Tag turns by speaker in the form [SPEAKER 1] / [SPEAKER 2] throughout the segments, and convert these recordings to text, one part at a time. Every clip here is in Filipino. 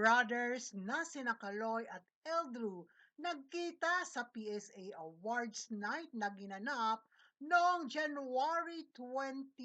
[SPEAKER 1] brothers na sina Kaloy at Eldrew nagkita sa PSA Awards Night na ginanap noong January 27.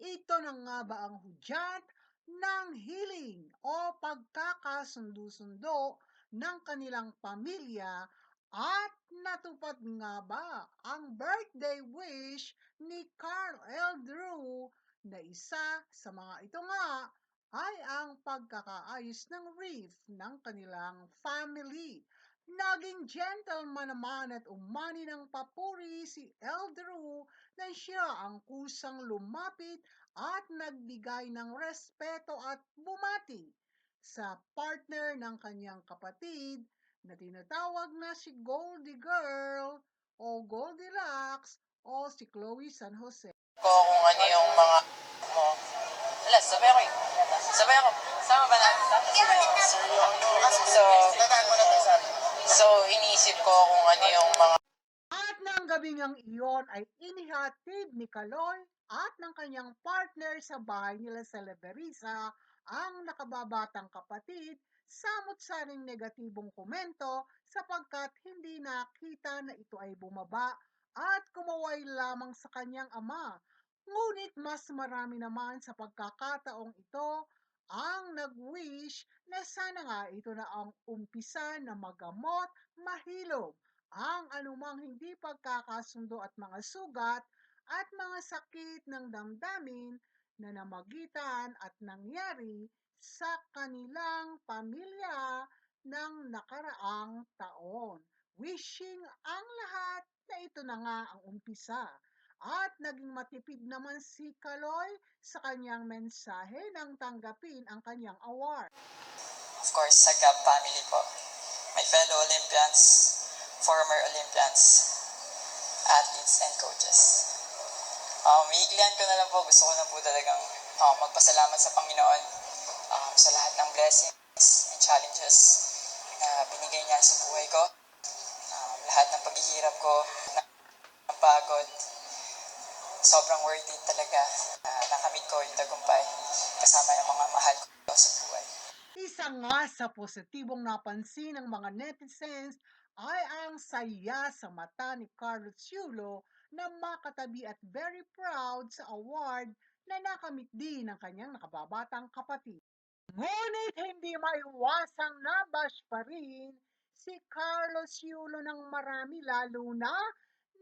[SPEAKER 1] Ito na nga ba ang hudyat ng hiling o pagkakasundo-sundo ng kanilang pamilya at natupad nga ba ang birthday wish ni Carl Eldrew na isa sa mga ito nga ay ang pagkakaayos ng reef ng kanilang family. Naging gentleman naman at umani ng papuri si Eldrew na siya ang kusang lumapit at nagbigay ng respeto at bumati sa partner ng kanyang kapatid na tinatawag na si Goldie Girl o Goldilocks o si Chloe San Jose.
[SPEAKER 2] Ko kung ano yung mga mo. Wala, sabay ako eh. Sabay ako. Sama ba natin? So, iniisip ko kung ano yung mga
[SPEAKER 1] At ng gabing ang iyon ay inihatid ni Kaloy at ng kanyang partner sa bahay nila sa Leberisa ang nakababatang kapatid samot-saring negatibong komento sapagkat hindi nakita na ito ay bumaba at kumaway lamang sa kanyang ama. Ngunit mas marami naman sa pagkakataong ito ang nag-wish na sana nga ito na ang umpisa na magamot, mahilog ang anumang hindi pagkakasundo at mga sugat at mga sakit ng damdamin na namagitan at nangyari sa kanilang pamilya ng nakaraang taon. Wishing ang lahat na ito na nga ang umpisa. At naging matipid naman si Kaloy sa kanyang mensahe nang tanggapin ang kanyang award.
[SPEAKER 2] of course, sa Gab family po. My fellow Olympians, former Olympians, athletes, and coaches. Iiklihan ko na lang po, gusto ko na po talagang magpasalamat sa Panginoon sa lahat ng blessings and challenges na binigay niya sa buhay ko. Lahat ng paghihirap ko, ng pagod, sobrang worth it talaga na nakamit ko yung tagumpay kasama ng mga mahal ko sa buhay.
[SPEAKER 1] Isa nga sa positibong napansin ng mga netizens ay ang saya sa mata ni Carlos Yulo na makatabi at very proud sa award na nakamit din ng kanyang nakababatang kapatid. Ngunit hindi maiwasang nabash pa rin si Carlos Yulo ng marami lalo na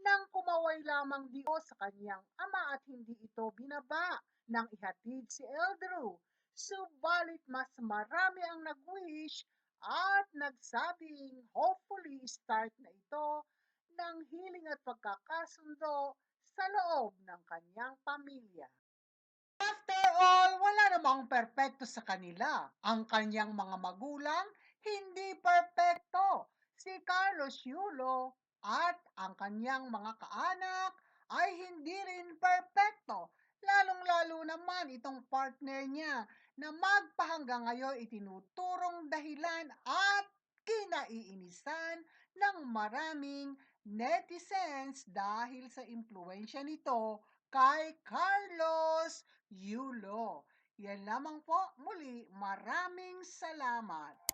[SPEAKER 1] nang kumaway lamang dito sa kanyang ama at hindi ito binaba nang ihatid si Eldrew. Subalit mas marami ang nag-wish at nagsabing hopefully start na ito ng healing at pagkakasundo sa loob ng kanyang pamilya. After all, wala namang perpekto sa kanila. Ang kanyang mga magulang, hindi perpekto. Si Carlos Yulo at ang kanyang mga kaanak ay hindi rin perpekto. Lalong-lalo naman itong partner niya na magpahanggang ngayon itinuturong dahilan at kinaiinisan ng maraming netizens dahil sa impluensya nito kay Carlos Yulo. Yan lamang po. Muli, maraming salamat.